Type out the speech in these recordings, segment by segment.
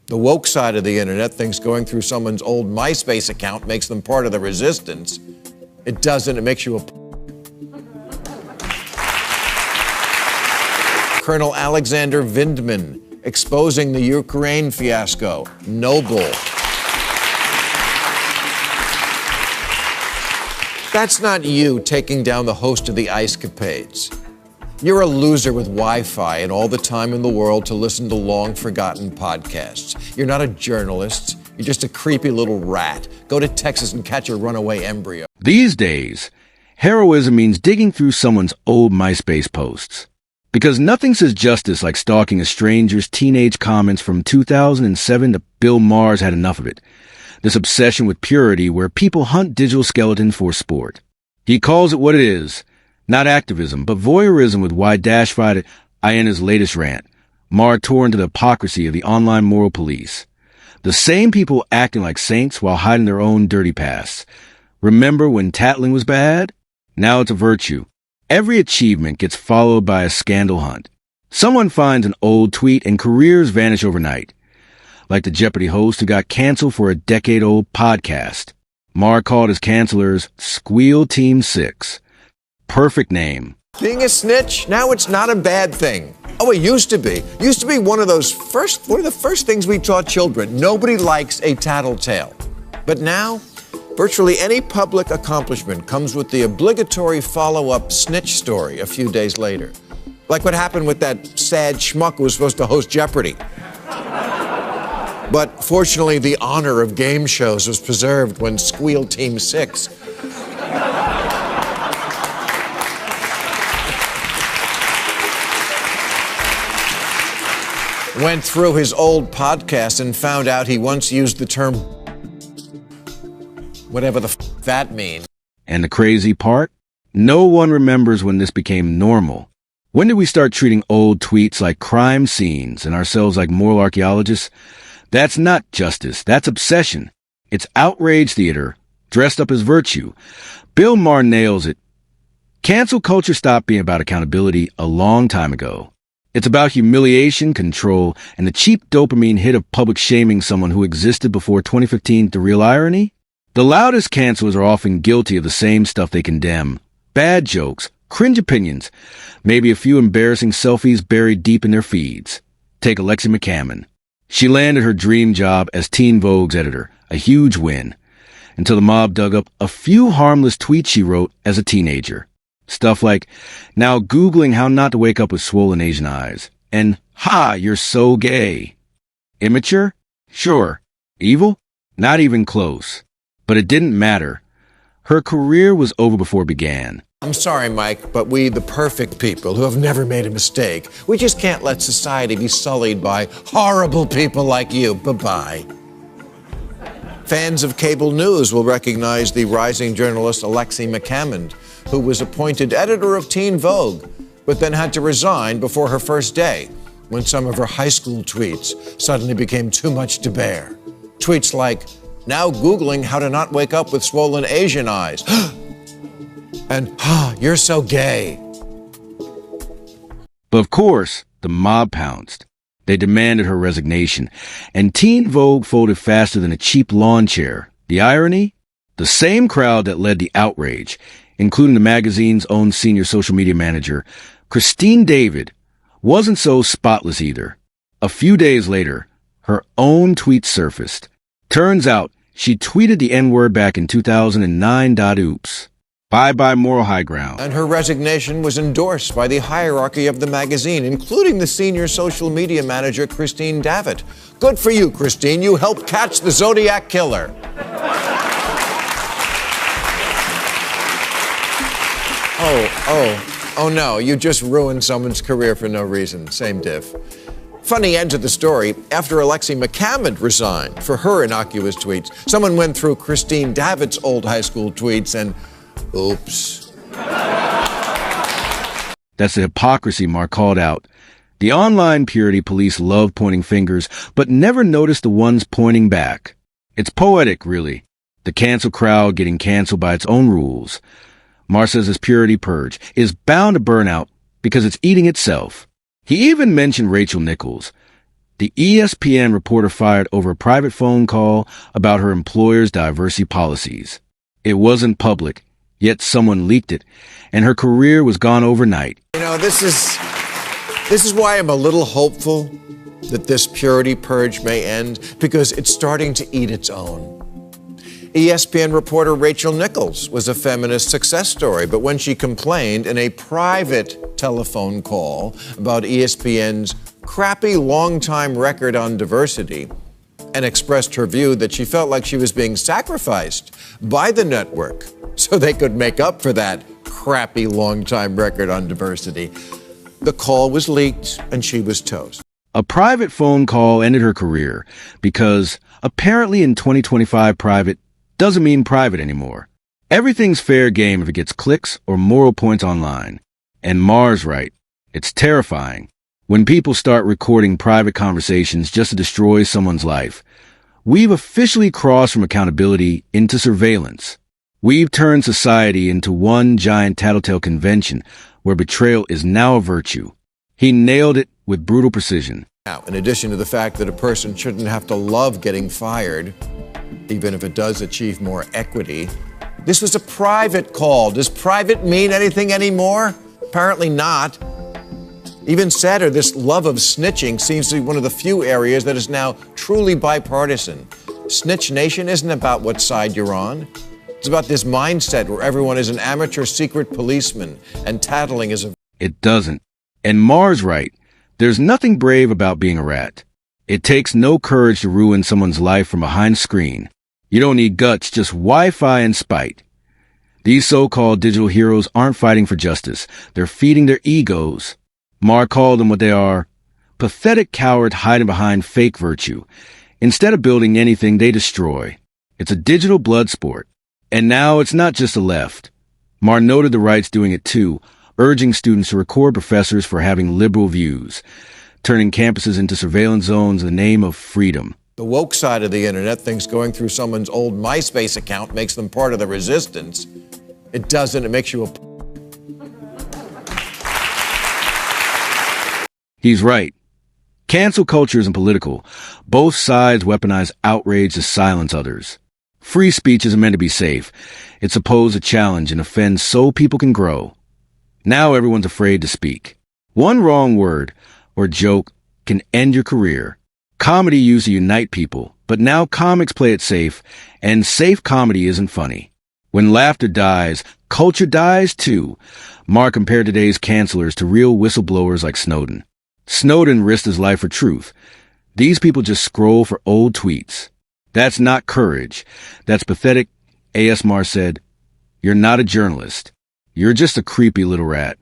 The woke side of the internet thinks going through someone's old MySpace account makes them part of the resistance. It doesn't. It makes you a... Colonel Alexander Vindman exposing the Ukraine fiasco. Noble. That's not you taking down the host of the Ice Capades. You're a loser with Wi-Fi and all the time in the world to listen to long-forgotten podcasts. You're not a journalist. You're just a creepy little rat. Go to Texas and catch a runaway embryo. These days, heroism means digging through someone's old MySpace posts. Because nothing says justice like stalking a stranger's teenage comments from 2007 to Bill Maher's had enough of it. This obsession with purity where people hunt digital skeletons for sport. He calls it what it is. Not activism, but voyeurism with Y-5 INA's latest rant. Maher tore into the hypocrisy of the online moral police. The same people acting like saints while hiding their own dirty pasts. Remember when tattling was bad? Now it's a virtue. Every achievement gets followed by a scandal hunt. Someone finds an old tweet and careers vanish overnight. Like the Jeopardy host who got canceled for a decade-old podcast. Maher called his cancelers Squeal Team 6. Perfect name. Being a snitch, now it's not a bad thing. Oh, it used to be. Used to be one of the first things we taught children. Nobody likes a tattletale. But now, virtually any public accomplishment comes with the obligatory follow-up snitch story a few days later. Like what happened with that sad schmuck who was supposed to host Jeopardy. But fortunately, the honor of game shows was preserved when Squeal Team 6 went through his old podcast and found out he once used the term whatever the that means. And the crazy part? No one remembers when this became normal. When did we start treating old tweets like crime scenes and ourselves like moral archaeologists? That's not justice. That's obsession. It's outrage theater, dressed up as virtue. Bill Maher nails it. Cancel culture stopped being about accountability a long time ago. It's about humiliation, control, and the cheap dopamine hit of public shaming someone who existed before 2015. The real irony? The loudest cancelers are often guilty of the same stuff they condemn. Bad jokes, cringe opinions, maybe a few embarrassing selfies buried deep in their feeds. Take Alexi McCammon. She landed her dream job as Teen Vogue's editor, a huge win, until the mob dug up a few harmless tweets she wrote as a teenager. Stuff like, now Googling how not to wake up with swollen Asian eyes, and, ha, you're so gay. Immature? Sure. Evil? Not even close. But it didn't matter. Her career was over before it began. I'm sorry, Mike, but we, the perfect people who have never made a mistake, we just can't let society be sullied by horrible people like you. Bye-bye. Fans of cable news will recognize the rising journalist Alexi McCammon, who was appointed editor of Teen Vogue, but then had to resign before her first day when some of her high school tweets suddenly became too much to bear. Tweets like, now Googling how to not wake up with swollen Asian eyes. And, you're so gay. But of course, the mob pounced. They demanded her resignation, and Teen Vogue folded faster than a cheap lawn chair. The irony? The same crowd that led the outrage, including the magazine's own senior social media manager, Christine David, wasn't so spotless either. A few days later, her own tweet surfaced. Turns out, she tweeted the N-word back in 2009. Oops. Bye-bye moral high ground. And her resignation was endorsed by the hierarchy of the magazine, including the senior social media manager, Christine David. Good for you, Christine. You helped catch the Zodiac Killer. Oh no, you just ruined someone's career for no reason. Same diff. Funny end to the story, after Alexi McCammon resigned for her innocuous tweets, someone went through Christine David's old high school tweets and oops. That's the hypocrisy Maher called out. The online purity police love pointing fingers, but never notice the ones pointing back. It's poetic, really. The cancel crowd getting canceled by its own rules. Maher says his purity purge is bound to burn out because it's eating itself. He even mentioned Rachel Nichols. The ESPN reporter fired over a private phone call about her employer's diversity policies. It wasn't public, yet someone leaked it, and her career was gone overnight. You know, this is why I'm a little hopeful that this purity purge may end, because it's starting to eat its own. ESPN reporter Rachel Nichols was a feminist success story, but when she complained in a private telephone call about ESPN's crappy long-time record on diversity and expressed her view that she felt like she was being sacrificed by the network so they could make up for that crappy long-time record on diversity, the call was leaked and she was toast. A private phone call ended her career because apparently in 2025 private doesn't mean private anymore. Everything's fair game if it gets clicks or moral points online. And Maher's right. It's terrifying. When people start recording private conversations just to destroy someone's life, we've officially crossed from accountability into surveillance. We've turned society into one giant tattletale convention where betrayal is now a virtue. He nailed it with brutal precision. Now, in addition to the fact that a person shouldn't have to love getting fired, even if it does achieve more equity, this was a private call. Does private mean anything anymore? Apparently not. Even sadder, this love of snitching seems to be one of the few areas that is now truly bipartisan. Snitch Nation isn't about what side you're on. It's about this mindset where everyone is an amateur secret policeman and tattling is a... It doesn't. And Maher's right. There's nothing brave about being a rat. It takes no courage to ruin someone's life from behind a screen. You don't need guts, just Wi-Fi and spite. These so-called digital heroes aren't fighting for justice. They're feeding their egos. Maher called them what they are: pathetic cowards hiding behind fake virtue. Instead of building anything, they destroy. It's a digital blood sport. And now it's not just the left. Maher noted the right's doing it too, urging students to record professors for having liberal views, turning campuses into surveillance zones in the name of freedom. The woke side of the internet thinks going through someone's old MySpace account makes them part of the resistance. It doesn't. It makes you a... He's right. Cancel culture isn't political. Both sides weaponize outrage to silence others. Free speech isn't meant to be safe. It's supposed to challenge and offend so people can grow. Now everyone's afraid to speak. One wrong word or joke can end your career. Comedy used to unite people, but now comics play it safe, and safe comedy isn't funny. When laughter dies, culture dies too. Maher compared today's cancelers to real whistleblowers like Snowden. Snowden risked his life for truth. These people just scroll for old tweets. That's not courage. That's pathetic. A.S. Maher said, "You're not a journalist. You're just a creepy little rat."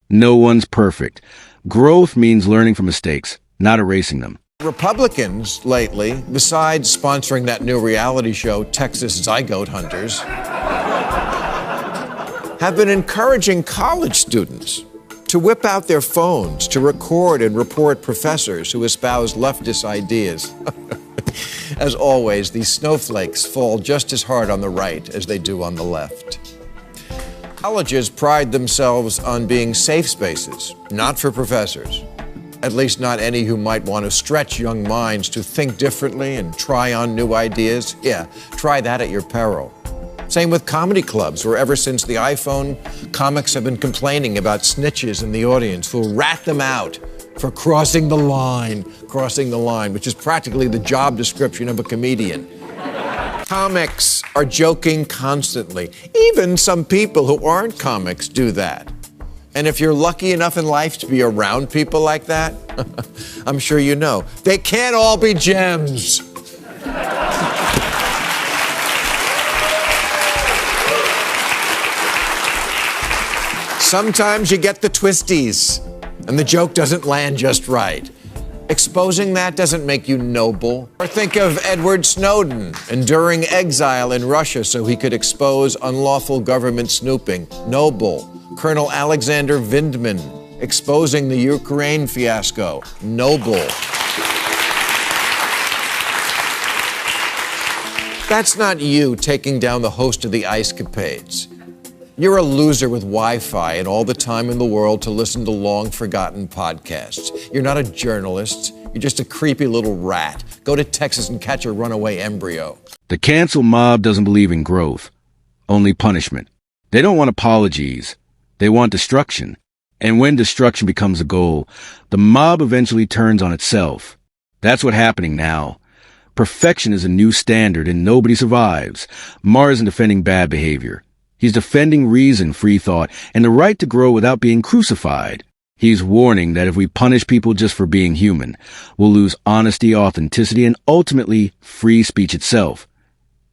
No one's perfect. Growth means learning from mistakes, not erasing them. Republicans lately, besides sponsoring that new reality show, Texas Zygote Hunters, have been encouraging college students to whip out their phones to record and report professors who espouse leftist ideas. As always, these snowflakes fall just as hard on the right as they do on the left. Colleges pride themselves on being safe spaces, not for professors. At least not any who might want to stretch young minds to think differently and try on new ideas. Yeah, try that at your peril. Same with comedy clubs, where ever since the iPhone, comics have been complaining about snitches in the audience who'll rat them out for crossing the line, which is practically the job description of a comedian. Comics are joking constantly. Even some people who aren't comics do that. And if you're lucky enough in life to be around people like that, I'm sure you know, they can't all be gems. Sometimes you get the twisties, and the joke doesn't land just right. Exposing that doesn't make you noble. Or think of Edward Snowden enduring exile in Russia so he could expose unlawful government snooping. Noble. Colonel Alexander Vindman exposing the Ukraine fiasco. Noble. That's not you taking down the host of the Ice Capades. You're a loser with Wi-Fi and all the time in the world to listen to long-forgotten podcasts. You're not a journalist. You're just a creepy little rat. Go to Texas and catch a runaway embryo. The cancel mob doesn't believe in growth, only punishment. They don't want apologies. They want destruction. And when destruction becomes a goal, the mob eventually turns on itself. That's what's happening now. Perfection is a new standard and nobody survives. Maher isn't defending bad behavior. He's defending reason, free thought, and the right to grow without being crucified. He's warning that if we punish people just for being human, we'll lose honesty, authenticity, and ultimately free speech itself.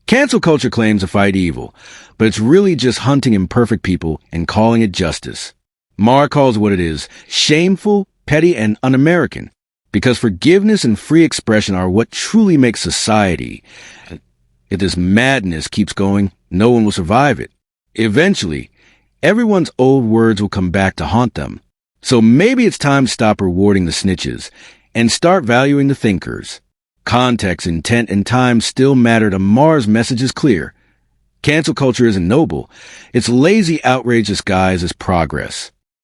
Cancel culture claims to fight evil, but it's really just hunting imperfect people and calling it justice. Maher calls what it is, shameful, petty, and un-American, because forgiveness and free expression are what truly makes society. If this madness keeps going, no one will survive it. Eventually, everyone's old words will come back to haunt them. So maybe it's time to stop rewarding the snitches and start valuing the thinkers. Context, intent, and time still matter to Maher's message is clear. Cancel culture isn't noble. It's lazy outrage disguised as progress.